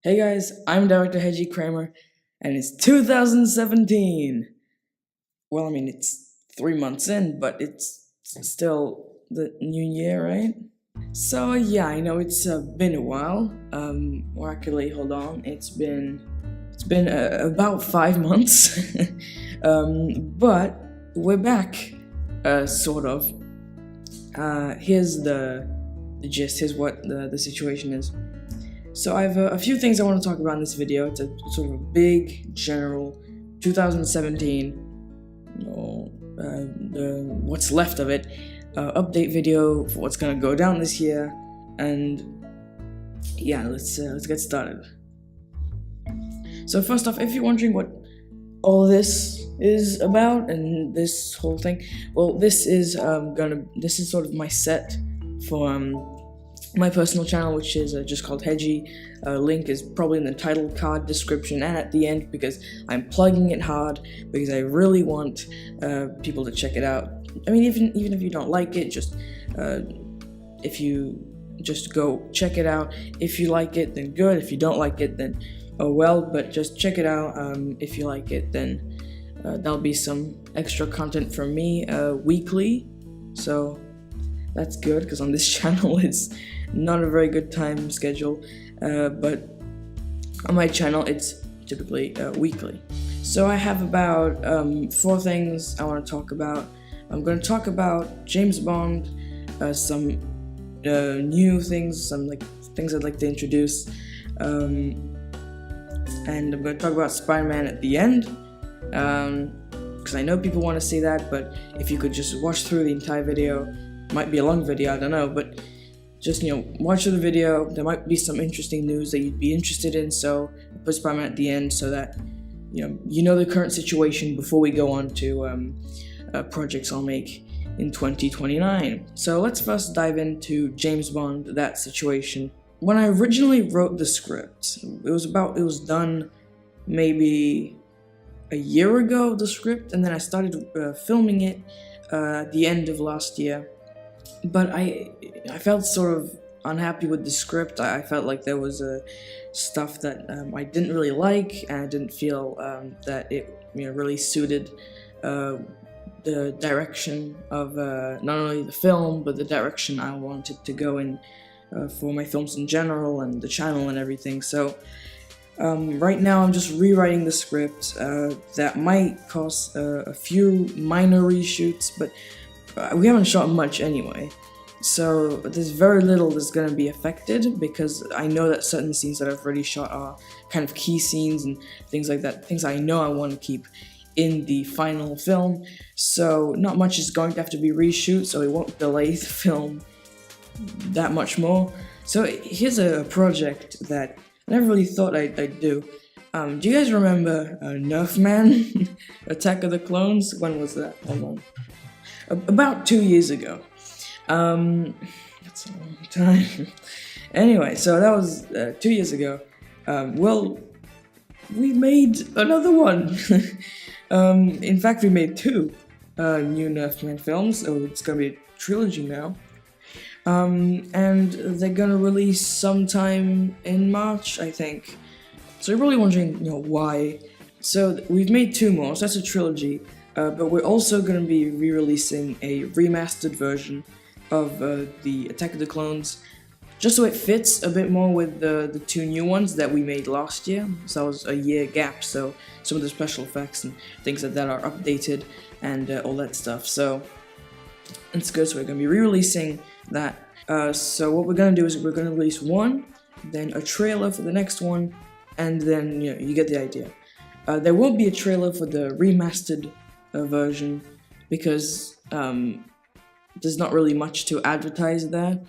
Hey guys, I'm Director Hedgie Kramer, and it's 2017. Well, I mean, it's 3 months in, but it's still the new year, right? So, yeah, I know it's been a while. Or actually, hold on, it's been about 5 months. But we're back, sort of. Here's the gist, here's what the situation is. So I have a few things I want to talk about in this video. It's a sort of a big, general 2017, what's left of it, update video for what's gonna go down this year, and yeah, let's get started. So first off, if you're wondering what all this is about and this whole thing, well, this is sort of my set for my personal channel, which is just called Hedgie. Link is probably in the title card, description, and at the end, because I'm plugging it hard because I really want people to check it out. I mean, even if you don't like it, just if you just go check it out. If you like it, then good. If you don't like it, then oh well. But just check it out. If you like it, then there'll be some extra content from me weekly. So that's good, because on this channel it's not a very good time schedule, but on my channel it's typically weekly. So I have about 4 things I want to talk about. I'm going to talk about James Bond, some new things, some things I'd like to introduce, and I'm going to talk about Spider-Man at the end, because I know people want to see that, but if you could just watch through the entire video. Might be a long video, I don't know, but just, watch the video. There might be some interesting news that you'd be interested in, so I put Spider-Man at the end so that, you know the current situation before we go on to projects I'll make in 2029. So let's first dive into James Bond, that situation. When I originally wrote the script, it was done maybe a year ago, the script, and then I started filming it at the end of last year. But I felt sort of unhappy with the script. I felt like there was stuff that I didn't really like, and I didn't feel that it really suited the direction of not only the film, but the direction I wanted to go in for my films in general and the channel and everything. So right now I'm just rewriting the script. That might cause a few minor reshoots, but we haven't shot much anyway, so there's very little that's going to be affected, because I know that certain scenes that I've already shot are kind of key scenes and things like that, things I know I want to keep in the final film, so not much is going to have to be reshoot, so it won't delay the film that much more. So here's a project that I never really thought I'd do. Do you guys remember Nerf Man? Attack of the Clones? When was that? Hold on. About 2 years ago. That's a long time. Anyway, so that was 2 years ago. Well, we made another one. In fact, we made 2 new Nerf Man films. So it's gonna be a trilogy now. And they're gonna release sometime in March, I think. So you're really wondering, why? So we've made 2 more. So that's a trilogy. But we're also going to be re-releasing a remastered version of the Attack of the Clones, just so it fits a bit more with the 2 new ones that we made last year. So that was a year gap, so some of the special effects and things like that are updated and all that stuff. So it's good, so we're going to be re-releasing that. So what we're going to do is we're going to release one, then a trailer for the next one, and then you get the idea. There won't be a trailer for the remastered version, because there's not really much to advertise there.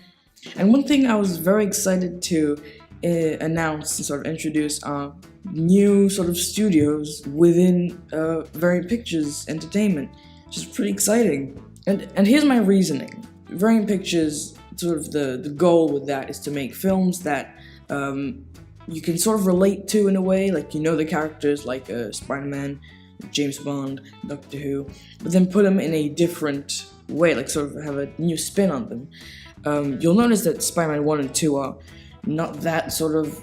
And one thing I was very excited to announce and sort of introduce are new sort of studios within Variant Pictures Entertainment, which is pretty exciting. And here's my reasoning. Variant Pictures, sort of the goal with that is to make films that you can sort of relate to in a way, like the characters like Spider-Man, James Bond, Doctor Who, but then put them in a different way, like sort of have a new spin on them. You'll notice that Spider-Man 1 and 2 are not that sort of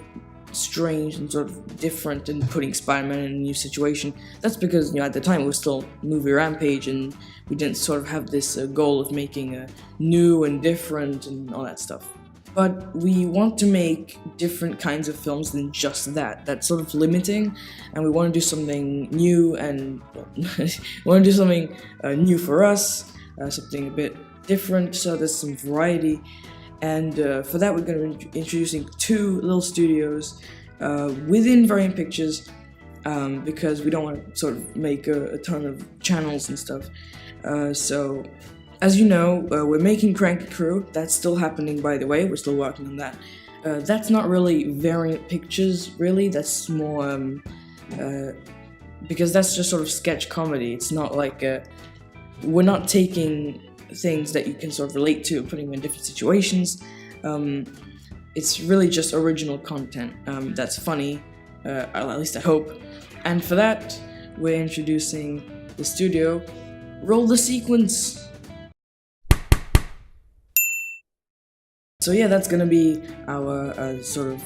strange and sort of different and putting Spider-Man in a new situation. That's because, at the time it was still movie Rampage, and we didn't sort of have this goal of making a new and different and all that stuff. But we want to make different kinds of films than just that. That's sort of limiting, and we want to do something new, and we want to do something new for us, something a bit different, so there's some variety. And for that, we're going to be introducing 2 little studios within Variant Pictures, because we don't want to sort of make a ton of channels and stuff. So, as you know, we're making Cranky Crew. That's still happening, by the way. We're still working on that. That's not really Variant Pictures, really. That's more because that's just sort of sketch comedy. It's not like we're not taking things that you can sort of relate to and putting them in different situations. It's really just original content that's funny, at least I hope. And for that, we're introducing the studio. Roll the sequence! So yeah, that's gonna be our sort of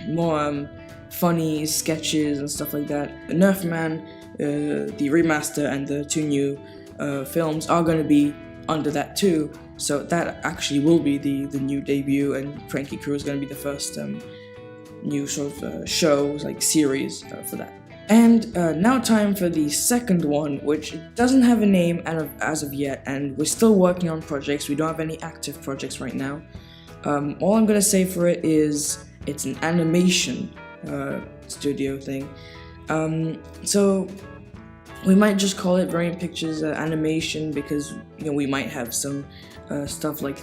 more funny sketches and stuff like that. Nerf Man, the remaster, and the 2 new films are gonna be under that too. So that actually will be the new debut, and Cranky Crew is gonna be the first new sort of show, like series for that. And now time for the second one, which doesn't have a name as of yet, and we're still working on projects. We don't have any active projects right now. All I'm gonna say for it is it's an animation studio thing. So we might just call it Variant Pictures Animation, because we might have some stuff like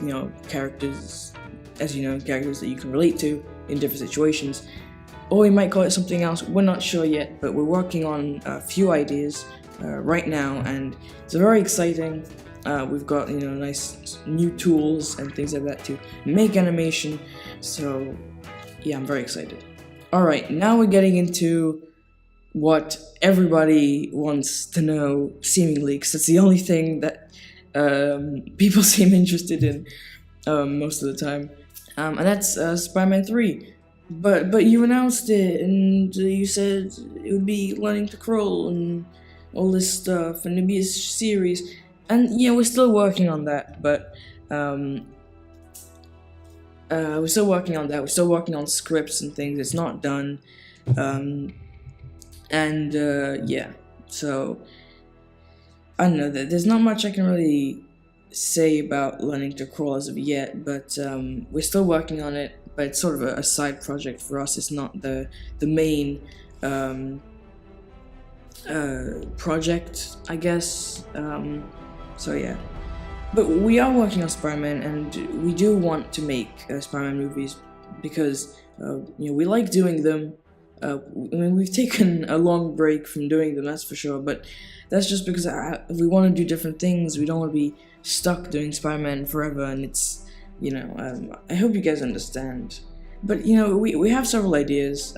characters, as characters that you can relate to in different situations. Or we might call it something else. We're not sure yet, but we're working on a few ideas right now, and it's very exciting. We've got nice new tools and things like that to make animation, so yeah, I'm very excited. Alright, now we're getting into what everybody wants to know, seemingly, because it's the only thing that people seem interested in most of the time, and that's Spider-Man 3. But you announced it, and you said it would be learning to crawl and all this stuff, and it'd be a series. And we're still working on that, but we're still working on that. We're still working on scripts and things. It's not done, yeah. So I don't know. There's not much I can really say about learning to crawl as of yet, but we're still working on it. But it's sort of a side project for us. It's not the main project, I guess. So yeah, but we are working on Spider-Man, and we do want to make Spider-Man movies because we like doing them. We've taken a long break from doing them, that's for sure. But that's just because we want to do different things. We don't want to be stuck doing Spider-Man forever, and it's I hope you guys understand. But we have several ideas,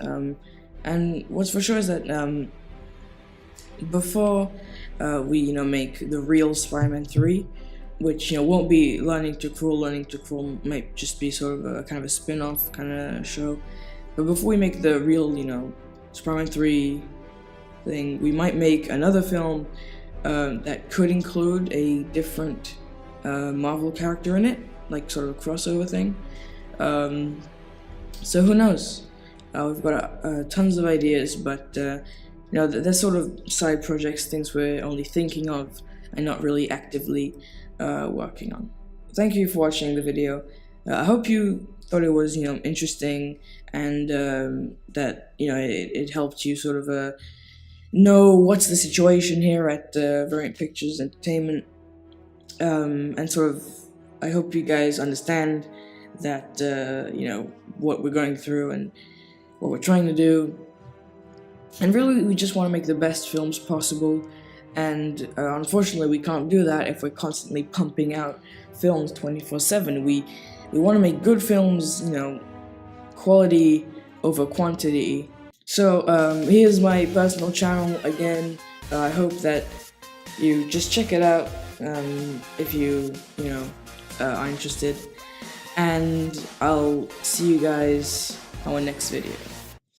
and what's for sure is that before we make the real Spider-Man 3, which won't be Learning to Crawl might just be sort of a kind of a spin-off kind of show. But before we make the real Spider-Man 3 thing, we might make another film that could include a different Marvel character in it, like sort of a crossover thing. So who knows? We've got tons of ideas, but they're sort of side projects, things we're only thinking of and not really actively working on. Thank you for watching the video. I hope you thought it was interesting, and that it helped you sort of know what's the situation here at Variant Pictures Entertainment, and sort of I hope you guys understand that what we're going through and what we're trying to do. And really, we just want to make the best films possible, and unfortunately we can't do that if we're constantly pumping out films 24/7. We want to make good films, quality over quantity. So here's my personal channel again. I hope that you just check it out if you are interested, and I'll see you guys on our next video.